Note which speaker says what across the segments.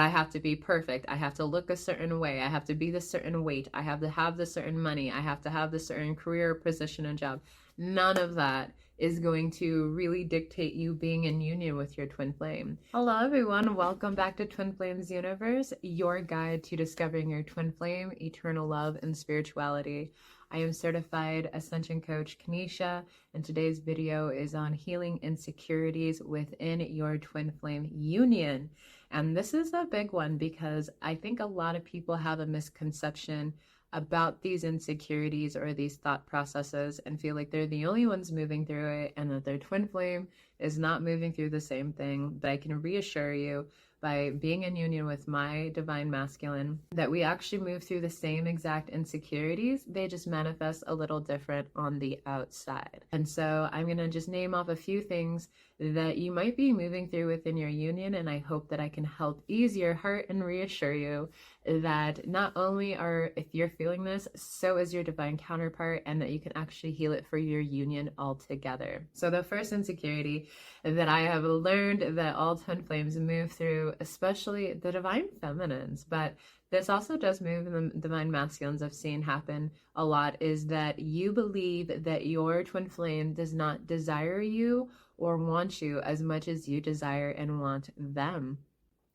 Speaker 1: I have to be perfect. I have to look a certain way. I have to be this certain weight. I have to have this certain money. I have to have this certain career, position, and job. None of that is going to really dictate you being in union with your twin flame. Hello, everyone. Welcome back to Twin Flames Universe, your guide to discovering your twin flame, eternal love, and spirituality. I am Certified Ascension Coach Kanisha, and today's video is on healing insecurities within your twin flame union. And this is a big one because I think a lot of people have a misconception about these insecurities or these thought processes and feel like they're the only ones moving through it and that their twin flame is not moving through the same thing. But I can reassure you, by being in union with my divine masculine, that we actually move through the same exact insecurities. They just manifest a little different on the outside. And so I'm going to just name off a few things that you might be moving through within your union, and I hope that I can help ease your heart and reassure you that not only if you're feeling this, so is your divine counterpart, and that you can actually heal it for your union altogether. So the first insecurity that I have learned that all twin flames move through, especially the divine feminines, but this also does move in the divine masculines I've seen happen a lot, is that you believe that your twin flame does not desire you or want you as much as you desire and want them.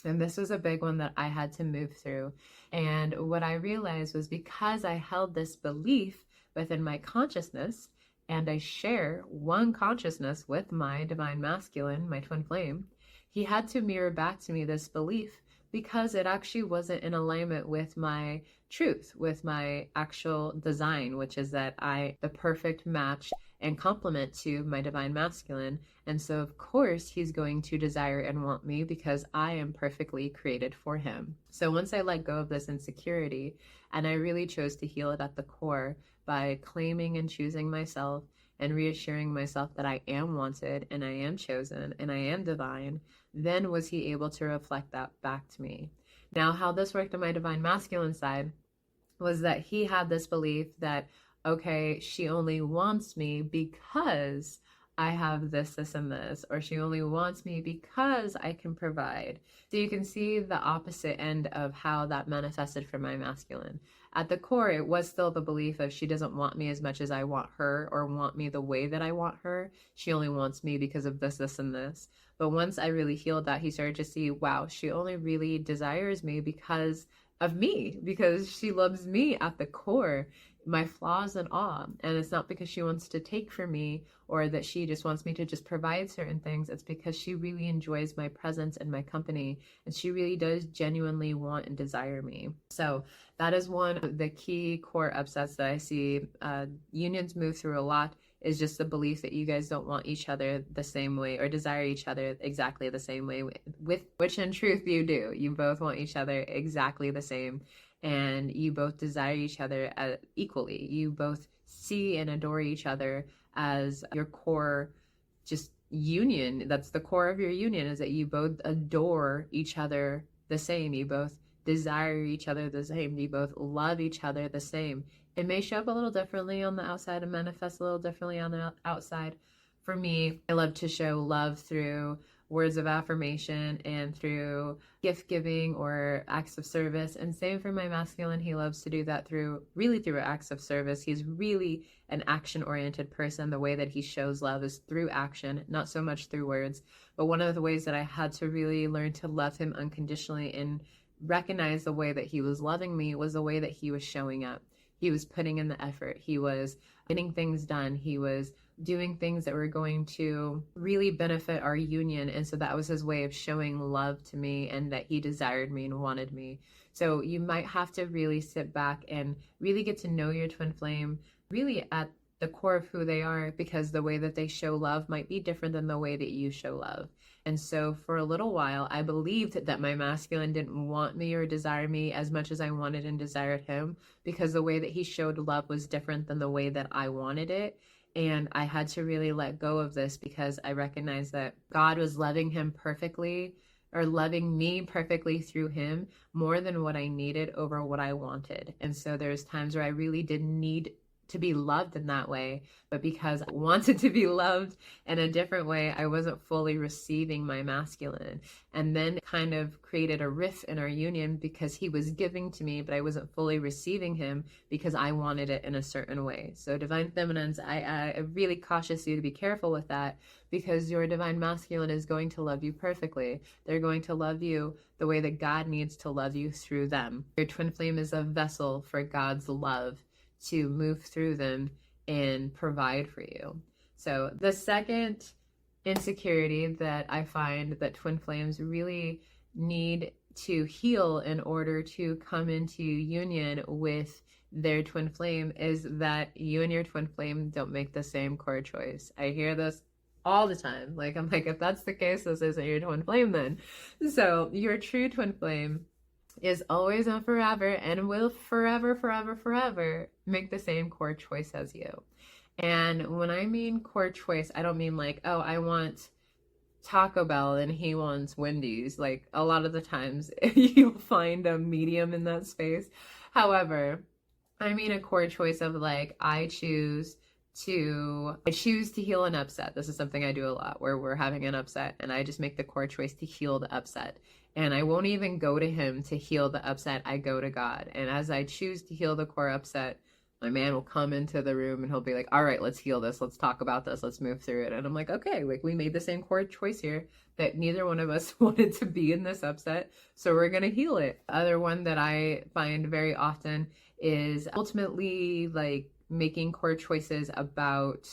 Speaker 1: And this was a big one that I had to move through. And what I realized was, because I held this belief within my consciousness, and I share one consciousness with my divine masculine, my twin flame, he had to mirror back to me this belief, because it actually wasn't in alignment with my truth, with my actual design, which is that the perfect match and complement to my divine masculine. And so of course he's going to desire and want me because I am perfectly created for him. So once I let go of this insecurity, and I really chose to heal it at the core by claiming and choosing myself and reassuring myself that I am wanted and I am chosen and I am divine, then was he able to reflect that back to me. Now, how this worked on my divine masculine side was that he had this belief that, okay, she only wants me because I have this, and this, or she only wants me because I can provide. So you can see the opposite end of how that manifested for my masculine. At the core, it was still the belief of she doesn't want me as much as I want her, or want me the way that I want her. She only wants me because of this, and this. But once I really healed that, he started to see, wow, she only really desires me because of me, because she loves me at the core, my flaws and all. And it's not because she wants to take from me, or that she just wants me to just provide certain things. It's because she really enjoys my presence and my company, and she really does genuinely want and desire me. So that is one of the key core upsets that I see unions move through a lot, is just the belief that you guys don't want each other the same way or desire each other exactly the same way, with which in truth you do. You both want each other exactly the same, and you both desire each other equally. You both see and adore each other as your core just union. That's the core of your union, is that you both adore each other the same. You both desire each other the same. You both love each other the same. It may show up a little differently on the outside and manifest a little differently on the outside. For me, I love to show love through words of affirmation and through gift giving or acts of service. And same for my masculine. He loves to do that through acts of service. He's really an action-oriented person. The way that he shows love is through action, not so much through words. But one of the ways that I had to really learn to love him unconditionally and recognize the way that he was loving me was the way that he was showing up. He was putting in the effort. He was getting things done. He was doing things that were going to really benefit our union. And so that was his way of showing love to me, and that he desired me and wanted me. So you might have to really sit back and really get to know your twin flame really at the core of who they are, because the way that they show love might be different than the way that you show love. And so for a little while, I believed that my masculine didn't want me or desire me as much as I wanted and desired him, because the way that he showed love was different than the way that I wanted it. And I had to really let go of this, because I recognized that God was loving him perfectly, or loving me perfectly through him, more than what I needed over what I wanted. And so there's times where I really did need to be loved in that way, but because I wanted to be loved in a different way, I wasn't fully receiving my masculine. And then kind of created a rift in our union because he was giving to me, but I wasn't fully receiving him because I wanted it in a certain way. So divine feminines, I really cautious you to be careful with that, because your divine masculine is going to love you perfectly. They're going to love you the way that God needs to love you through them. Your twin flame is a vessel for God's love to move through them and provide for you. So the second insecurity that I find that twin flames really need to heal in order to come into union with their twin flame is that you and your twin flame don't make the same core choice. I hear this all the time. Like, I'm like, if that's the case, this isn't your twin flame then. So your true twin flame is always and forever and will forever make the same core choice as you. And when I mean core choice, I don't mean like, oh, I want Taco Bell and he wants Wendy's. Like, a lot of the times you'll find a medium in that space. However, I mean a core choice of like, I choose to heal an upset. This is something I do a lot, where we're having an upset and I just make the core choice to heal the upset. And I won't even go to him to heal the upset. I go to God. And as I choose to heal the core upset, my man will come into the room and he'll be like, all right, let's heal this. Let's talk about this. Let's move through it. And I'm like, okay, like, we made the same core choice here that neither one of us wanted to be in this upset. So we're going to heal it. The other one that I find very often is ultimately like making core choices about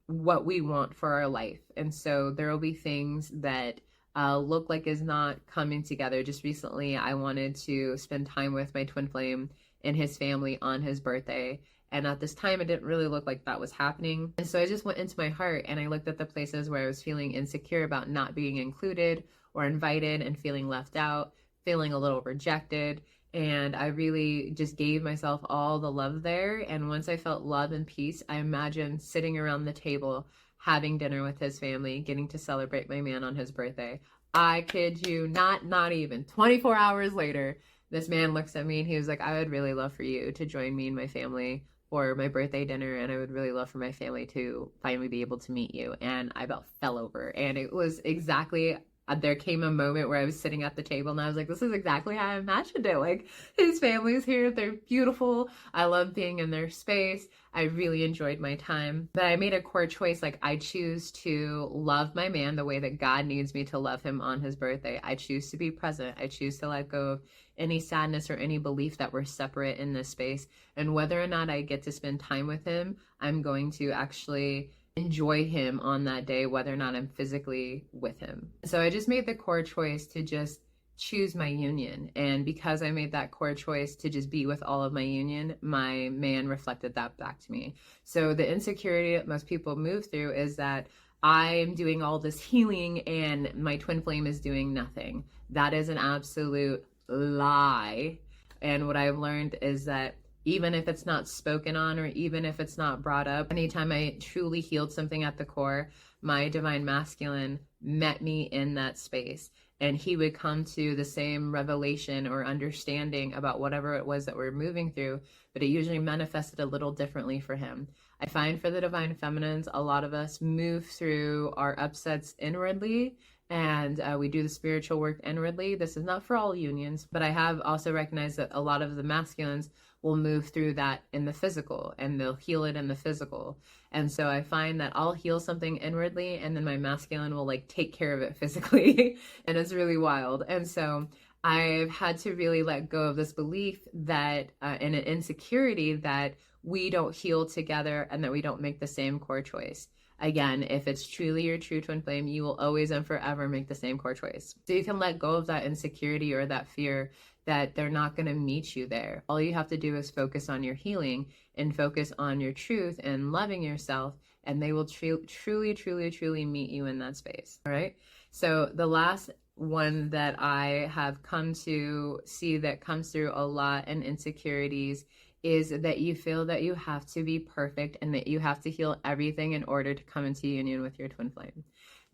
Speaker 1: what we want for our life. And so there will be things that look like is not coming together. Just recently, I wanted to spend time with my twin flame and his family on his birthday. And at this time, it didn't really look like that was happening. And so I just went into my heart and I looked at the places where I was feeling insecure about not being included or invited and feeling left out, feeling a little rejected. And I really just gave myself all the love there. And once I felt love and peace, I imagined sitting around the table, having dinner with his family, getting to celebrate my man on his birthday. I kid you not even 24 hours later, this man looks at me and he was like, I would really love for you to join me and my family for my birthday dinner. And I would really love for my family to finally be able to meet you. And I about fell over. And it was exactly, there came a moment where I was sitting at the table and I was like, this is exactly how I imagined it. Like, his family's here. They're beautiful. I love being in their space. I really enjoyed my time. But I made a core choice. Like, I choose to love my man the way that God needs me to love him on his birthday. I choose to be present. I choose to let go of any sadness or any belief that we're separate in this space. And whether or not I get to spend time with him, I'm going to actually enjoy him on that day, whether or not I'm physically with him. So I just made the core choice to just choose my union. And because I made that core choice to just be with all of my union, my man reflected that back to me. So the insecurity that most people move through is that I'm doing all this healing and my twin flame is doing nothing. That is an absolute lie. And what I've learned is that even if it's not spoken on or even if it's not brought up, anytime I truly healed something at the core, my divine masculine met me in that space. And he would come to the same revelation or understanding about whatever it was that we're moving through, but it usually manifested a little differently for him. I find for the divine feminines, a lot of us move through our upsets inwardly, and we do the spiritual work inwardly. This is not for all unions, but I have also recognized that a lot of the masculines will move through that in the physical, and they'll heal it in the physical. And so I find that I'll heal something inwardly and then my masculine will like take care of it physically. And it's really wild. And so I've had to really let go of this belief that and an insecurity that we don't heal together and that we don't make the same core choice. Again, if it's truly your true twin flame, you will always and forever make the same core choice. So you can let go of that insecurity or that fear that they're not going to meet you there. All you have to do is focus on your healing and focus on your truth and loving yourself, and they will truly meet you in that space. All right. So the last one that I have come to see that comes through a lot in insecurities is that you feel that you have to be perfect and that you have to heal everything in order to come into union with your twin flame.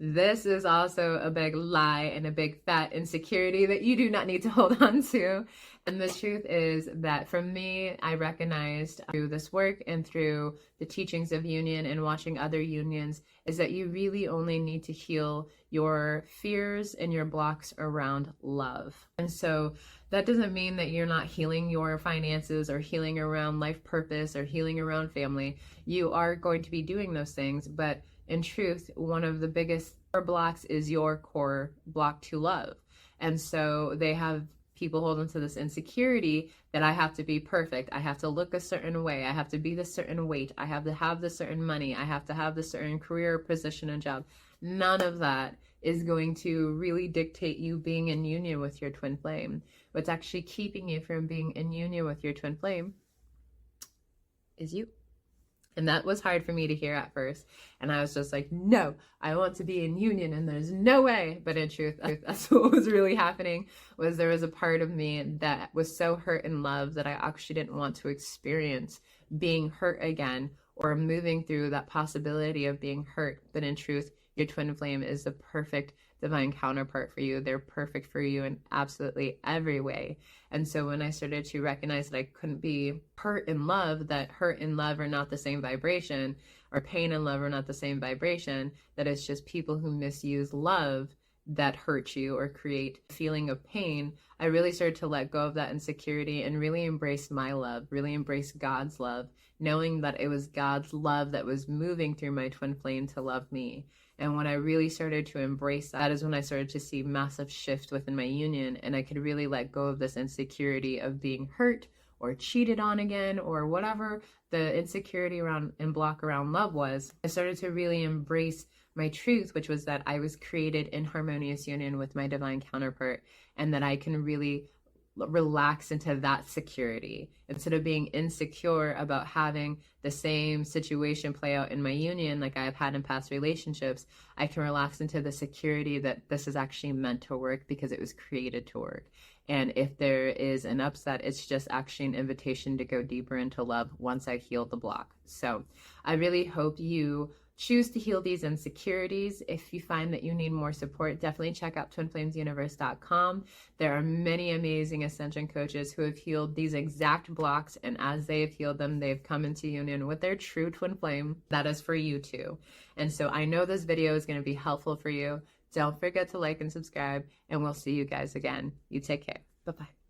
Speaker 1: This is also a big lie and a big fat insecurity that you do not need to hold on to. And the truth is that for me, I recognized through this work and through the teachings of union and watching other unions is that you really only need to heal your fears and your blocks around love. And so that doesn't mean that you're not healing your finances or healing around life purpose or healing around family. You are going to be doing those things, but in truth, one of the biggest core blocks is your core block to love. And so they have people hold on to this insecurity that I have to be perfect. I have to look a certain way. I have to be this certain weight. I have to have this certain money. I have to have this certain career, position, and job. None of that is going to really dictate you being in union with your twin flame. What's actually keeping you from being in union with your twin flame is you. And that was hard for me to hear at first. And I was just like, no, I want to be in union and there's no way. But in truth, that's what was really happening, was there was a part of me that was so hurt in love that I actually didn't want to experience being hurt again or moving through that possibility of being hurt. But in truth, your twin flame is the perfect divine counterpart for you. They're perfect for you in absolutely every way. And so when I started to recognize that I couldn't be hurt in love, that hurt and love are not the same vibration, or pain and love are not the same vibration, that it's just people who misuse love that hurt you or create a feeling of pain, I really started to let go of that insecurity and really embrace my love, really embrace God's love, knowing that it was God's love that was moving through my twin flame to love me. And when I really started to embrace that is when I started to see massive shift within my union, and I could really let go of this insecurity of being hurt or cheated on again or whatever the insecurity around and block around love was. I started to really embrace my truth, which was that I was created in harmonious union with my divine counterpart, and that I can really relax into that security instead of being insecure about having the same situation play out in my union like I've had in past relationships. I can relax into the security that this is actually meant to work because it was created to work. And if there is an upset, it's just actually an invitation to go deeper into love once I heal the block. So I really hope you choose to heal these insecurities. If you find that you need more support, definitely check out twinflamesuniverse.com. There are many amazing ascension coaches who have healed these exact blocks, and as they have healed them, they've come into union with their true twin flame. That is for you too. And so I know this video is going to be helpful for you. Don't forget to like and subscribe, and we'll see you guys again. You take care. Bye-bye.